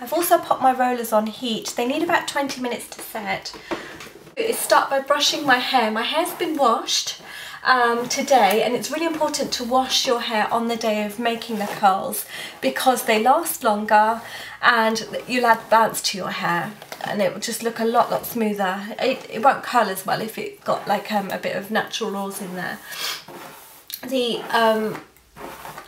I've also popped my rollers on heat. They need about 20 minutes to set. Start by brushing my hair. My hair's been washed today, and it's really important to wash your hair on the day of making the curls because they last longer and you'll add bounce to your hair and it will just look a lot smoother. It won't curl as well if it's got like a bit of natural oils in there. The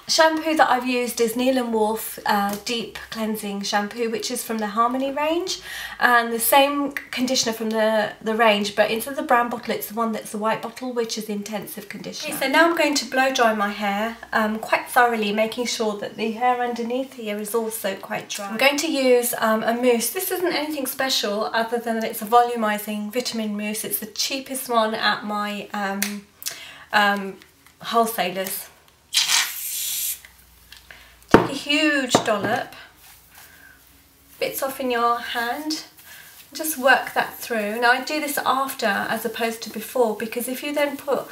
shampoo that I've used is Neil & Wolf Deep Cleansing Shampoo, which is from the Harmony range, and the same conditioner from the range, but instead of the brown bottle it's the one that's the white bottle, which is the intensive conditioner. Okay, so now I'm going to blow dry my hair quite thoroughly, making sure that the hair underneath here is also quite dry. I'm going to use a mousse. This isn't anything special other than that it's a volumizing vitamin mousse. It's the cheapest one at my wholesalers. Take a huge dollop, bits off in your hand, just work that through. Now I do this after as opposed to before, because if you then put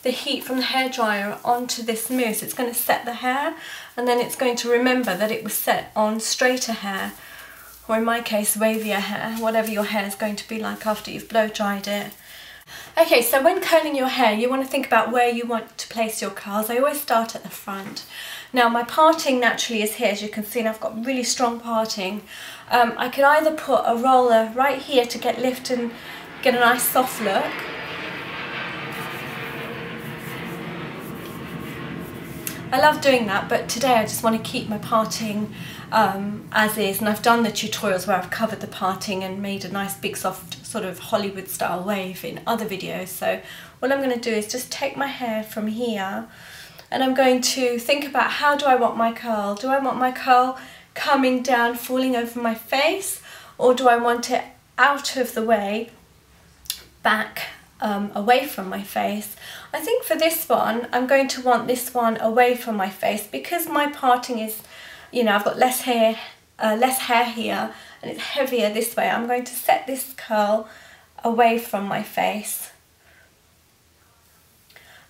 the heat from the hairdryer onto this mousse, it's going to set the hair, and then it's going to remember that it was set on straighter hair, or in my case wavier hair, whatever your hair is going to be like after you've blow dried it. Okay, so when curling your hair, you want to think about where you want to place your curls. I always start at the front. Now my parting naturally is here, as you can see, and I've got really strong parting. I could either put a roller right here to get lift and get a nice soft look. I love doing that, but today I just want to keep my parting as is, and I've done the tutorials where I've covered the parting and made a nice big soft sort of Hollywood style wave in other videos. So what I'm going to do is just take my hair from here, and I'm going to think about, how do I want my curl? Do I want my curl coming down, falling over my face, or do I want it out of the way, back away from my face? I think for this one, I'm going to want this one away from my face, because my parting is, you know, I've got less hair here, and it's heavier this way. I'm going to set this curl away from my face.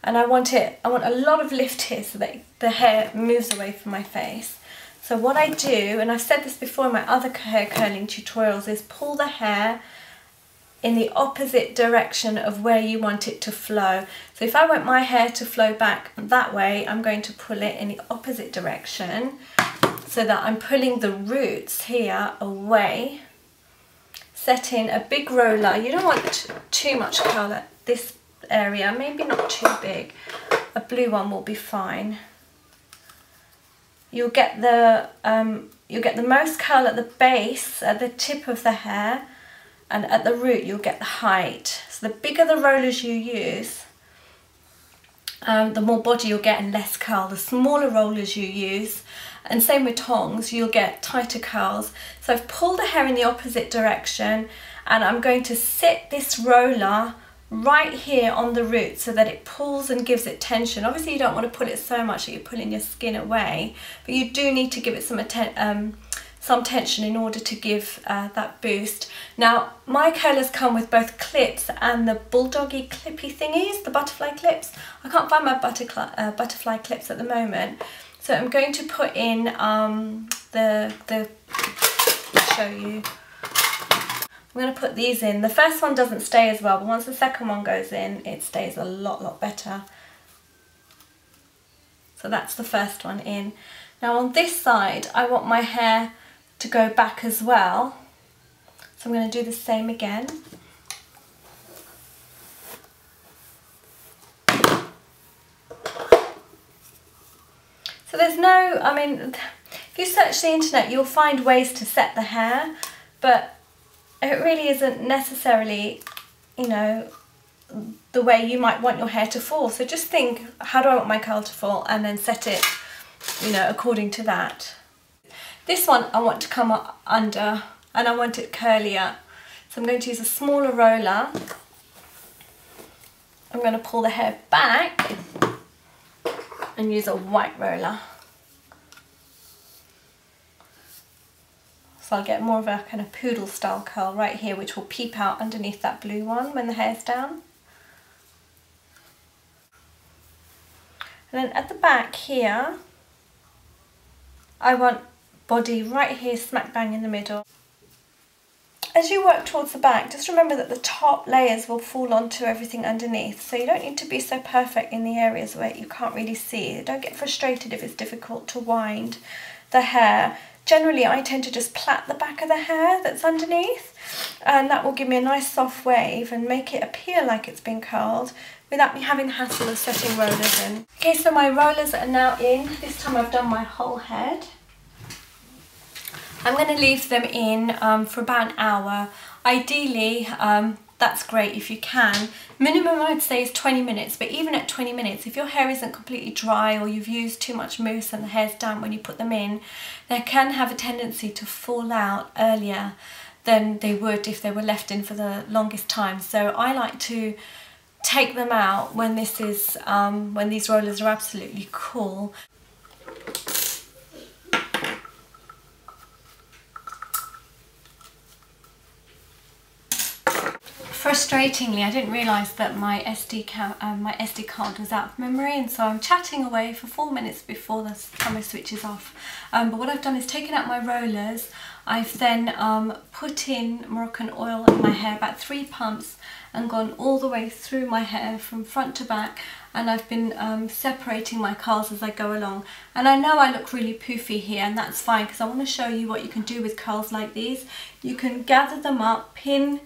And I want a lot of lift here so that the hair moves away from my face. So what I do, and I've said this before in my other hair curling tutorials, is pull the hair in the opposite direction of where you want it to flow. So if I want my hair to flow back that way, I'm going to pull it in the opposite direction so that I'm pulling the roots here away. Set in a big roller. You don't want too much curl at this area, maybe not too big. A blue one will be fine. You'll get the most curl at the base, at the tip of the hair, and at the root you'll get the height. So the bigger the rollers you use, the more body you'll get and less curl. The smaller rollers you use, and same with tongs, you'll get tighter curls. So I've pulled the hair in the opposite direction, and I'm going to sit this roller right here on the root so that it pulls and gives it tension. Obviously you don't want to pull it so much that you're pulling your skin away, but you do need to give it some tension in order to give that boost. Now my curlers come with both clips and the bulldoggy clippy thingies, the butterfly clips. I can't find my butterfly clips at the moment, so I'm going to put in I'll show you. I'm going to put these in. The first one doesn't stay as well, but once the second one goes in, it stays a lot better. So that's the first one in. Now on this side, I want my hair to go back as well. So I'm going to do the same again. So there's no, I mean, if you search the internet, you'll find ways to set the hair, but it really isn't necessarily, you know, the way you might want your hair to fall. So just think, how do I want my curl to fall, and then set it, you know, according to that. This one I want to come up under, and I want it curlier. So I'm going to use a smaller roller. I'm going to pull the hair back and use a white roller. So I'll get more of a kind of poodle style curl right here, which will peep out underneath that blue one when the hair's down. And then at the back here, I want body right here, smack bang in the middle. As you work towards the back, just remember that the top layers will fall onto everything underneath, so you don't need to be so perfect in the areas where you can't really see. Don't get frustrated if it's difficult to wind the hair. Generally, I tend to just plait the back of the hair that's underneath, and that will give me a nice soft wave and make it appear like it's been curled without me having the hassle of setting rollers in. Okay, so my rollers are now in. This time I've done my whole head. I'm going to leave them in for about an hour. Ideally, that's great if you can. Minimum I'd say is 20 minutes, but even at 20 minutes, if your hair isn't completely dry or you've used too much mousse and the hair's damp when you put them in, they can have a tendency to fall out earlier than they would if they were left in for the longest time. So I like to take them out when this is when these rollers are absolutely cool. Frustratingly, I didn't realise that my SD card was out of memory, and so I'm chatting away for 4 minutes before the timer switches off. But what I've done is taken out my rollers. I've then put in Moroccan oil in my hair, about 3 pumps, and gone all the way through my hair from front to back, and I've been separating my curls as I go along. And I know I look really poofy here, and that's fine, because I want to show you what you can do with curls like these. You can gather them up, pin,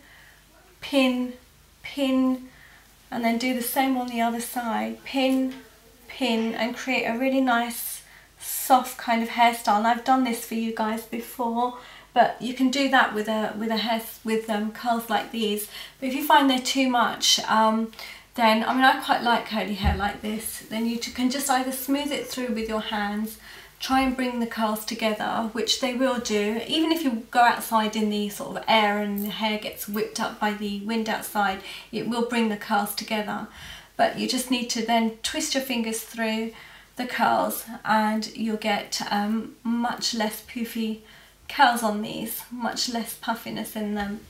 pin, pin, and then do the same on the other side, pin, pin, and create a really nice soft kind of hairstyle. And I've done this for you guys before, but you can do that with curls like these. But if you find they're too much, then, I mean, I quite like curly hair like this, then you can just either smooth it through with your hands, try and bring the curls together, which they will do. Even if you go outside in the sort of air and the hair gets whipped up by the wind outside, it will bring the curls together. But you just need to then twist your fingers through the curls, and you'll get much less poofy curls on these, much less puffiness in them.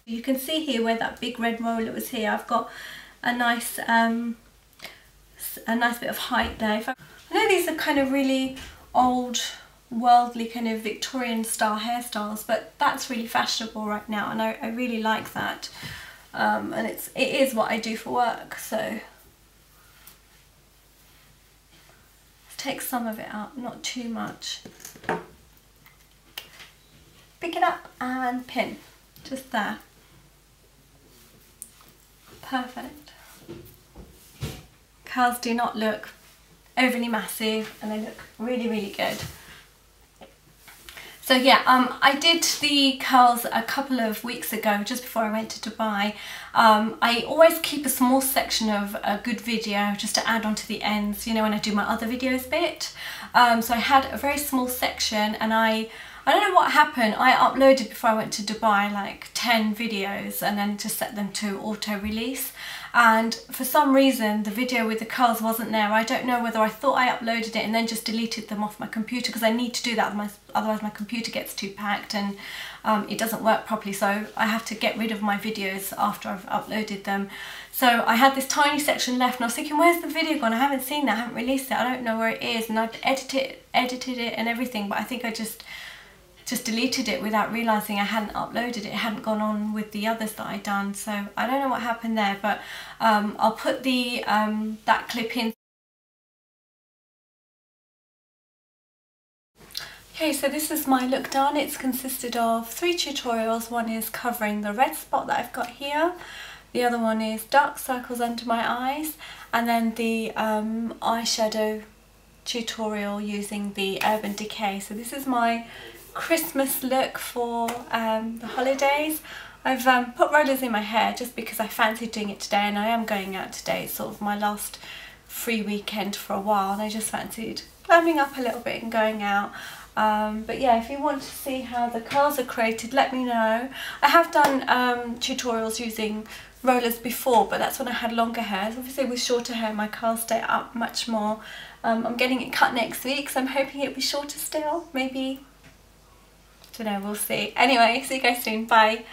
You can see here where that big red roller was here. I've got a nice bit of height there. I know these are kind of really old worldly kind of Victorian style hairstyles, but that's really fashionable right now, and I really like that. And it is what I do for work, so let's take some of it out, not too much. Pick it up and pin, just there. Perfect. Curls do not look overly massive, and they look really, really good. So yeah, I did the curls a couple of weeks ago, just before I went to Dubai. I always keep a small section of a good video just to add on to the ends, you know, when I do my other videos bit. So I had a very small section, and I don't know what happened. I uploaded before I went to Dubai like 10 videos and then just set them to auto release. And for some reason the video with the curls wasn't there. I don't know whether I thought I uploaded it and then just deleted them off my computer, because I need to do that, otherwise my computer gets too packed and it doesn't work properly. So I have to get rid of my videos after I've uploaded them. So I had this tiny section left, and I was thinking, where's the video gone? I haven't seen that, I haven't released it, I don't know where it is. And I'd edited it and everything, but I think I just deleted it without realising I hadn't uploaded it. It hadn't gone on with the others that I'd done, so I don't know what happened there, but I'll put the that clip in. Okay, so this is my look done. It's consisted of 3 tutorials. One is covering the red spot that I've got here, the other one is dark circles under my eyes, and then the eyeshadow tutorial using the Urban Decay. So this is my Christmas look for the holidays. I've put rollers in my hair just because I fancied doing it today, and I am going out today. It's sort of my last free weekend for a while, and I just fancied glamming up a little bit and going out. But yeah, if you want to see how the curls are created, let me know. I have done tutorials using rollers before, but that's when I had longer hair. Obviously with shorter hair my curls stay up much more. I'm getting it cut next week, so I'm hoping it'll be shorter still, maybe. Don't know, we'll see. Anyway, see you guys soon. Bye.